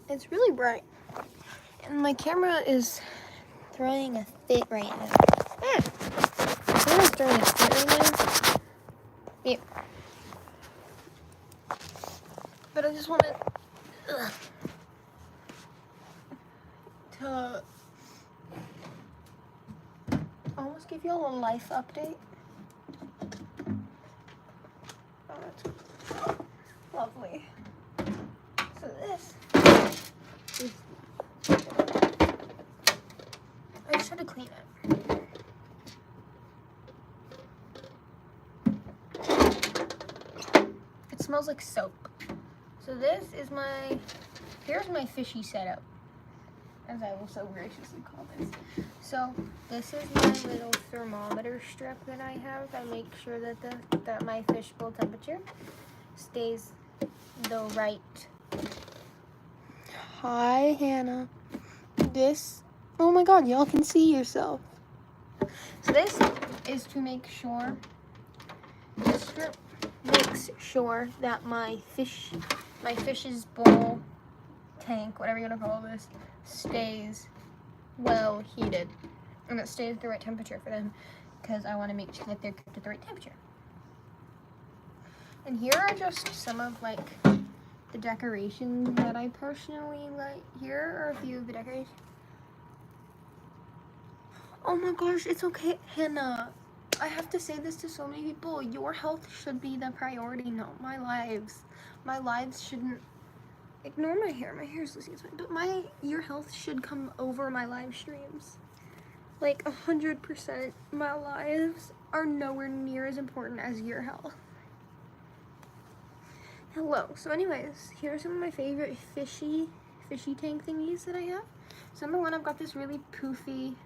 It's really bright. And my camera is throwing a fit right now. Camera's throwing a fit right now. Yeah. But I just wanted to almost give you all a life update. Oh, that's lovely. So this is, I just had to clean it. It smells like soap. So this is here's my fishy setup, as I will so graciously call this. So this is my little thermometer strip that I have. I make sure that my fishbowl temperature stays the right. Hi, Hannah. Oh my God, y'all can see yourself. So this is to make sure, this strip makes sure that my fish's bowl, tank, whatever you want to call this, stays well heated. And it stays the right temperature for them, because I want to make sure that they're kept at the right temperature. And here are just some of the decorations that I personally like. Here are a few of the decorations. Oh my gosh, it's okay, Hannah. I have to say this to so many people. Your health should be the priority, not my lives. My lives shouldn't. Ignore my hair. My hair is losing its mind. But your health should come over my live streams. 100%. My lives are nowhere near as important as your health. Hello. So anyways, here are some of my favorite fishy tank thingies that I have. So number one, I've got this really poofy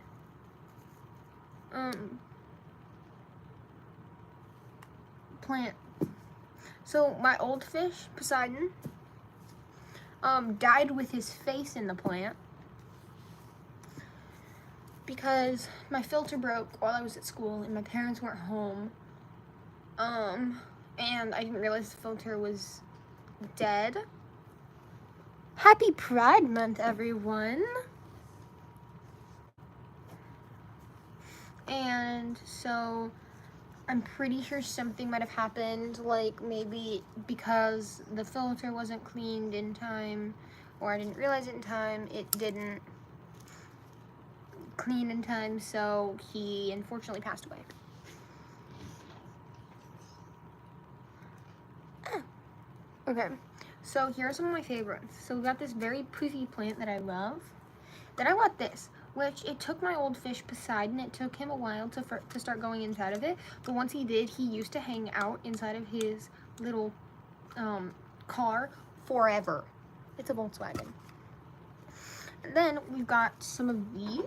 plant. So my old fish, Poseidon, died with his face in the plant because my filter broke while I was at school and my parents weren't home. And I didn't realize the filter was dead. Happy Pride Month, everyone. And so I'm pretty sure something might have happened, maybe because the filter wasn't cleaned in time, or I didn't realize it in time, it didn't clean in time, so he unfortunately passed away. Okay, so here are some of my favorites. So we got this very poofy plant that I love. Then I got this, which it took my old fish Poseidon, it took him a while to start going inside of it, but once he did, he used to hang out inside of his little car forever. It's a Volkswagen. And then we've got some of these,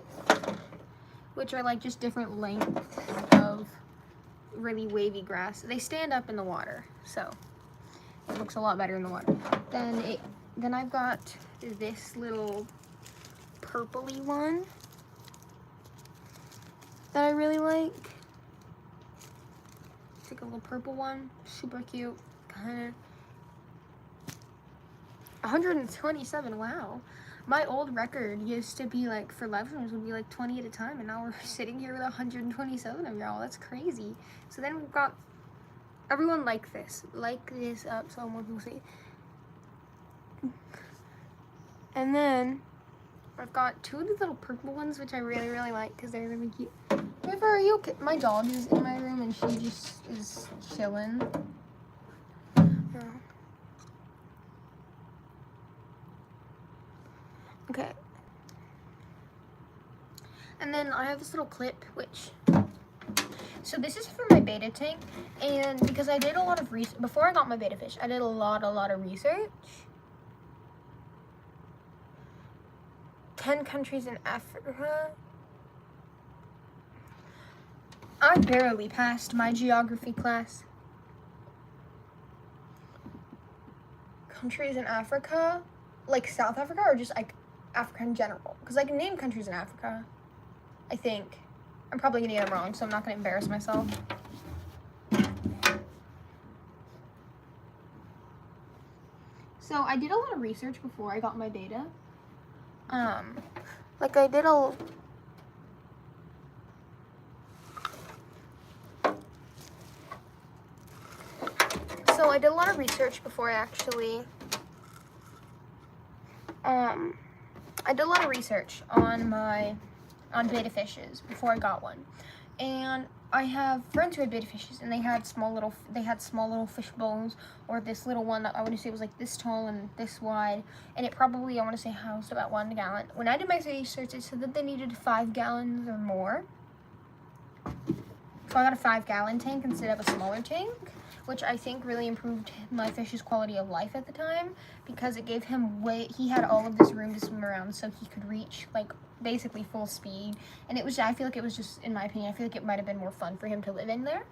which are just different lengths of really wavy grass. They stand up in the water, so it looks a lot better in the water. Then I've got this little purpley one that I really like. It's a little purple one, super cute, kind of. 127, wow. My old record used to be for live streams would be 20 at a time, and now we're sitting here with 127 of y'all. That's crazy. So then we've got, everyone like this up so more people see. And then I've got two of these little purple ones, which I really, really like because they're really cute. River, are you okay? My dog is in my room and she just is chilling. Yeah. Okay. And then I have this little clip, so this is for my beta tank, and because I did a lot of research, before I got my beta fish, I did a lot of research. 10 countries in Africa. I barely passed my geography class. Countries in Africa? South Africa, or just Africa in general? Because I can name countries in Africa, I think. I'm probably gonna get them wrong, so I'm not gonna embarrass myself. So I did a lot of research before I got my beta. Like I did a... So I did a lot of research before I actually... I did a lot of research on betta fishes before I got one. And I have friends who had betta fishes, and they had small little fish bowls, or this little one that I want to say was like this tall and this wide, and it probably, I want to say, housed about 1 gallon. When I did my research, it said that they needed 5 gallons or more. So I got a 5-gallon tank instead of a smaller tank, which I think really improved my fish's quality of life at the time, because it gave him he had all of this room to swim around, so he could reach like basically full speed. And it was, I feel like it was just, in my opinion, I feel like it might have been more fun for him to live in there.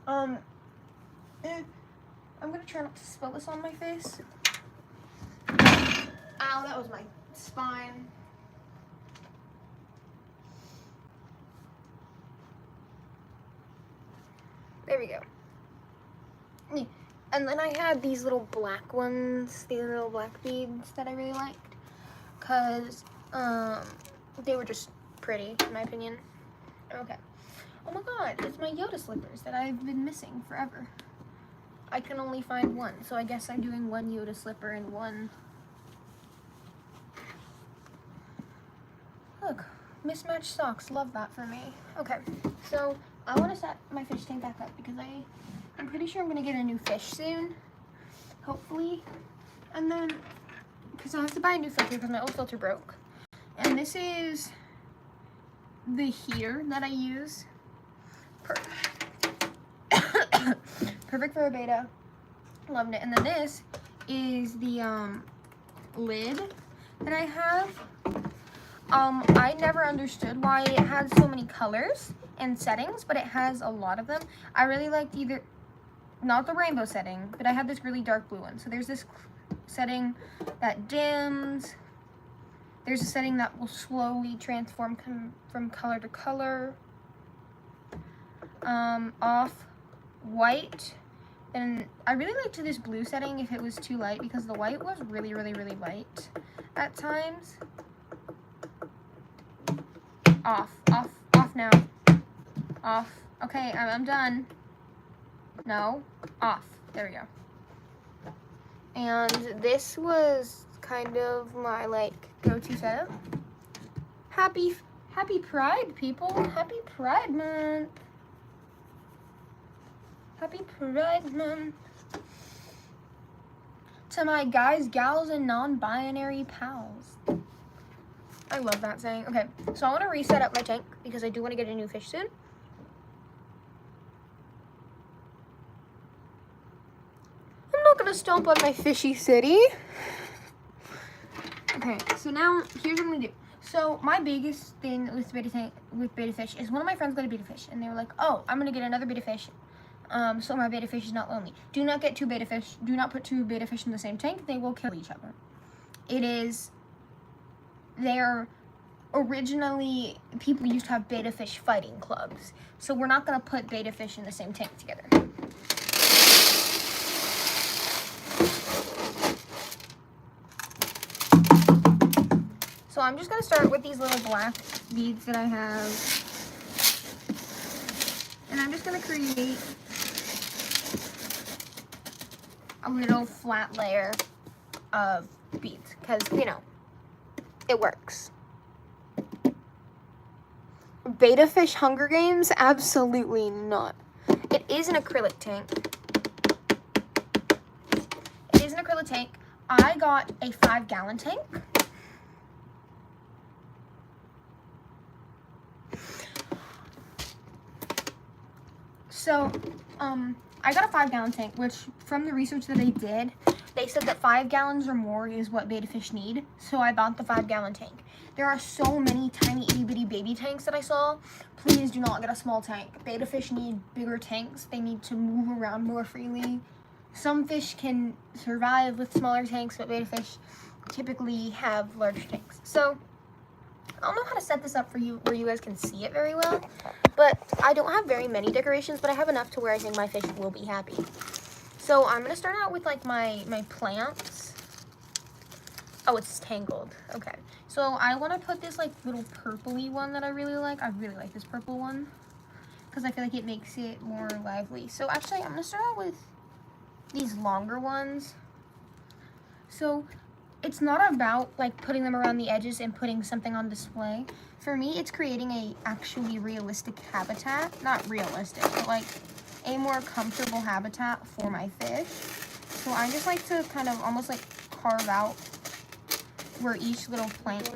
I'm gonna try not to spill this on my face. Ow, that was my spine. There we go. And then I had these little black ones, these little black beads that I really liked, because they were just pretty, in my opinion. Okay. Oh my god, it's my Yoda slippers that I've been missing forever. I can only find one, so I guess I'm doing one Yoda slipper and one... Look, mismatched socks, love that for me. Okay, so I want to set my fish tank back up because I'm pretty sure I'm going to get a new fish soon, hopefully. And then, because I have to buy a new filter because my old filter broke. And this is the heater that I use. Perfect for a beta. Loved it. And then this is the lid that I have. I never understood why it had so many colors and settings, but it has a lot of them. I really liked not the rainbow setting, but I had this really dark blue one. So there's this setting that dims. There's a setting that will slowly transform from color to color. Off, white. And I really liked this blue setting if it was too light, because the white was really, really, really light at times. Off now. Off. Okay, I'm done. No, off. There we go. And this was kind of my like go-to setup. Happy Pride, people. Happy Pride Month. Happy Pride Month. To my guys, gals, and non-binary pals. I love that saying. Okay, so I want to reset up my tank because I do want to get a new fish soon. I'm not going to stomp on my fishy city. Okay, so now here's what I'm going to do. So my biggest thing with betta fish is one of my friends got a betta fish, and they were like, oh, I'm going to get another betta fish. So my betta fish is not lonely. Do not get 2 betta fish. Do not put 2 betta fish in the same tank. They will kill each other. They're originally, people used to have betta fish fighting clubs. So we're not going to put betta fish in the same tank together. So I'm just going to start with these little black beads that I have. And I'm just going to create a little flat layer of beads because, you know, it works. Betta fish Hunger Games? Absolutely not. It is an acrylic tank. It is an acrylic tank. I got a 5-gallon tank. So, I got a 5-gallon tank, which from the research that I did, they said that 5 gallons or more is what betta fish need. So I bought the 5-gallon tank. There are so many tiny itty bitty baby tanks that I saw. Please do not get a small tank. Betta fish need bigger tanks. They need to move around more freely. Some fish can survive with smaller tanks, but betta fish typically have large tanks. So I don't know how to set this up for you where you guys can see it very well, but I don't have very many decorations, but I have enough to where I think my fish will be happy. So I'm gonna start out with like my plants. Oh, it's tangled. Okay. So I want to put this like little purpley one that I really like. I really like this purple one because I feel like it makes it more lively. So actually, I'm gonna start out with these longer ones. So it's not about like putting them around the edges and putting something on display. For me, it's creating a actually realistic habitat. Not realistic, but like a more comfortable habitat for my fish. So I just like to kind of almost like carve out where each little plant